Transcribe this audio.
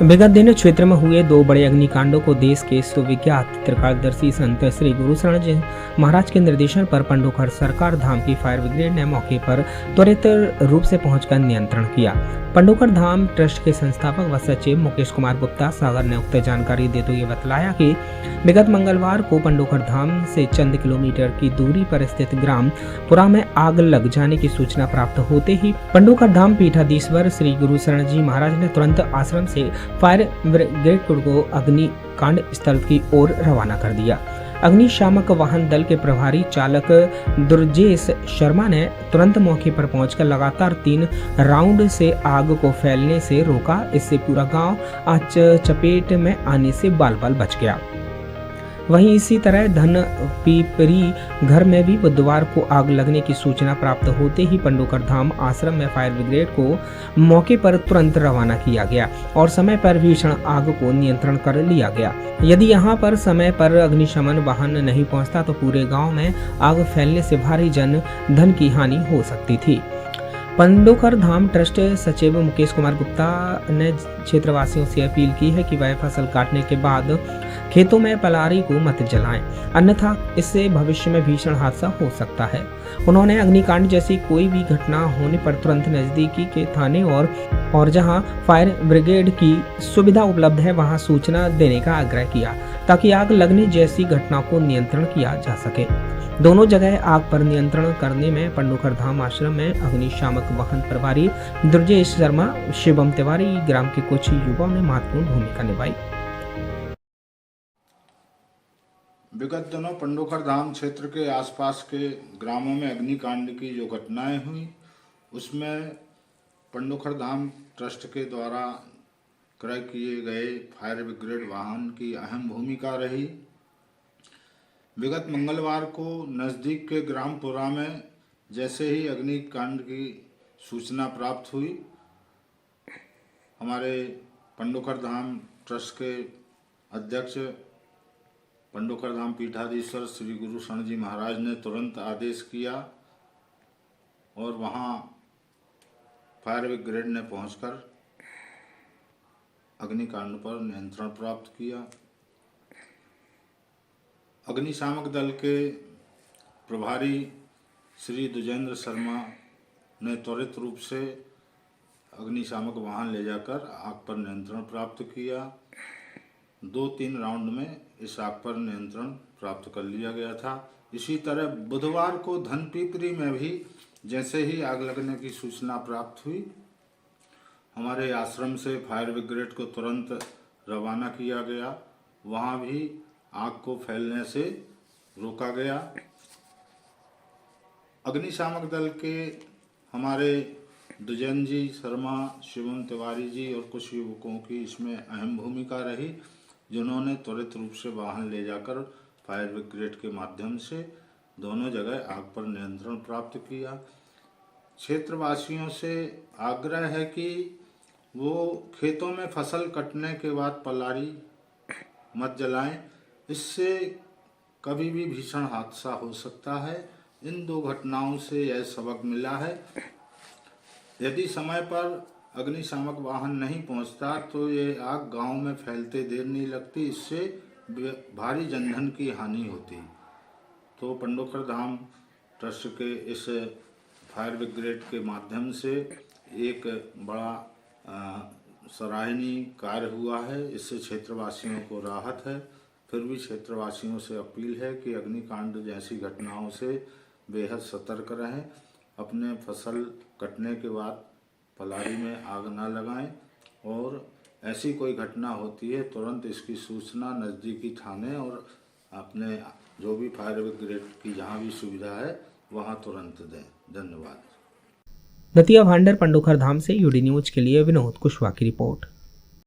विगत दिनों क्षेत्र में हुए दो बड़े अग्निकांडों को देश के सुविख्यात त्रिकालदर्शी संत श्री गुरु शरण जी महाराज के निर्देशन पर पंडोखर सरकार धाम की फायर ब्रिगेड ने मौके पर त्वरित रूप से पहुंचकर नियंत्रण किया। पंडोखर धाम ट्रस्ट के संस्थापक व सचिव मुकेश कुमार गुप्ता सागर ने उक्त जानकारी देते हुए बतलाया कि विगत मंगलवार को पंडोखर धाम से चंद किलोमीटर की दूरी पर स्थित ग्राम पुरा में आग लग जाने की सूचना प्राप्त होते ही पंडोखर धाम पीठाधीश्वर श्री गुरु शरण जी महाराज ने तुरंत आश्रम से फायर ब्रिगेड को अग्निकांड स्थल की ओर रवाना कर दिया। अग्निशामक वाहन दल के प्रभारी चालक दुर्जेश शर्मा ने तुरंत मौके पर पहुंचकर लगातार 3 राउंड से आग को फैलने से रोका। इससे पूरा गांव आज चपेट में आने से बाल बाल बच गया। वहीं इसी तरह धन पीपरी घर में भी बुधवार को आग लगने की सूचना प्राप्त होते ही पंडोखर धाम आश्रम में फायर ब्रिगेड को मौके पर तुरंत रवाना किया गया और समय पर भीषण आग को नियंत्रण कर लिया गया। यदि यहां पर समय पर अग्निशमन वाहन नहीं पहुंचता तो पूरे गांव में आग फैलने से भारी जन धन की हानि हो सकती थी। पंडोखर धाम ट्रस्ट सचिव मुकेश कुमार गुप्ता ने क्षेत्रवासियों से अपील की है कि वह फसल काटने के बाद खेतों में पलारी को मत जलाएं, अन्यथा इससे भविष्य में भीषण हादसा हो सकता है। उन्होंने अग्निकांड जैसी कोई भी घटना होने पर तुरंत नजदीकी के थाने और जहां फायर ब्रिगेड की सुविधा उपलब्ध है वहां सूचना देने का आग्रह किया ताकि आग लगने जैसी घटना को नियंत्रण किया जा सके। दोनों जगह आग पर नियंत्रण करने में पंडोखर धाम आश्रम में अग्निशामक वाहन प्रभारी दुर्जेश शर्मा, शिवम तिवारी, ग्राम के कुछ युवाओं ने महत्वपूर्ण भूमिका निभाई। विगत दिनों पंडोखर धाम क्षेत्र के आसपास के ग्रामों में अग्निकांड की जो घटनाएं हुई उसमें पंडोखर धाम ट्रस्ट के द्वारा क्रय किए गए फायर ब्रिगेड वाहन की अहम भूमिका रही। विगत मंगलवार को नज़दीक के ग्राम पुरा में जैसे ही अग्निकांड की सूचना प्राप्त हुई, हमारे पंडोखर धाम ट्रस्ट के अध्यक्ष पंडोखर धाम पीठाधीश्वर श्री गुरु शरण जी महाराज ने तुरंत आदेश किया और वहां फायर ब्रिगेड ने पहुंचकर अग्निकांड पर नियंत्रण प्राप्त किया। अग्निशामक दल के प्रभारी श्री दुजेंद्र शर्मा ने त्वरित रूप से अग्निशामक वाहन ले जाकर आग पर नियंत्रण प्राप्त किया। 2-3 राउंड में इस आग पर नियंत्रण प्राप्त कर लिया गया था। इसी तरह बुधवार को धनपीपरी में भी जैसे ही आग लगने की सूचना प्राप्त हुई, हमारे आश्रम से फायर ब्रिगेड को तुरंत रवाना किया गया। वहां भी आग को फैलने से रोका गया। अग्निशामक दल के हमारे दुजेंद्र जी शर्मा, शिवम तिवारी जी और कुछ युवकों की इसमें अहम भूमिका रही, जिन्होंने त्वरित रूप से वाहन ले जाकर फायर ब्रिगेड के माध्यम से दोनों जगह आग पर नियंत्रण प्राप्त किया। क्षेत्रवासियों से आग्रह है कि वो खेतों में फसल कटने के बाद पलारी मत जलाएं, इससे कभी भी भीषण हादसा हो सकता है। इन 2 घटनाओं से यह सबक मिला है, यदि समय पर अग्निशामक वाहन नहीं पहुंचता तो ये आग गांव में फैलते देर नहीं लगती, इससे भारी जनधन की हानि होती। तो पंडोखर धाम ट्रस्ट के इस फायर ब्रिगेड के माध्यम से एक बड़ा सराहनीय कार्य हुआ है। इससे क्षेत्रवासियों को राहत है। फिर भी क्षेत्रवासियों से अपील है कि अग्निकांड जैसी घटनाओं से बेहद सतर्क रहें। अपने फसल कटने के बाद पलारी में आग ना लगाएं और ऐसी कोई घटना होती है तुरंत इसकी सूचना नज़दीकी थाने और अपने जो भी फायर ब्रिगेड की जहां भी सुविधा है वहां तुरंत दें। धन्यवाद। दतिया भांडर पंडोखर धाम से यूडी न्यूज के लिए विनोद कुशवाहा की रिपोर्ट।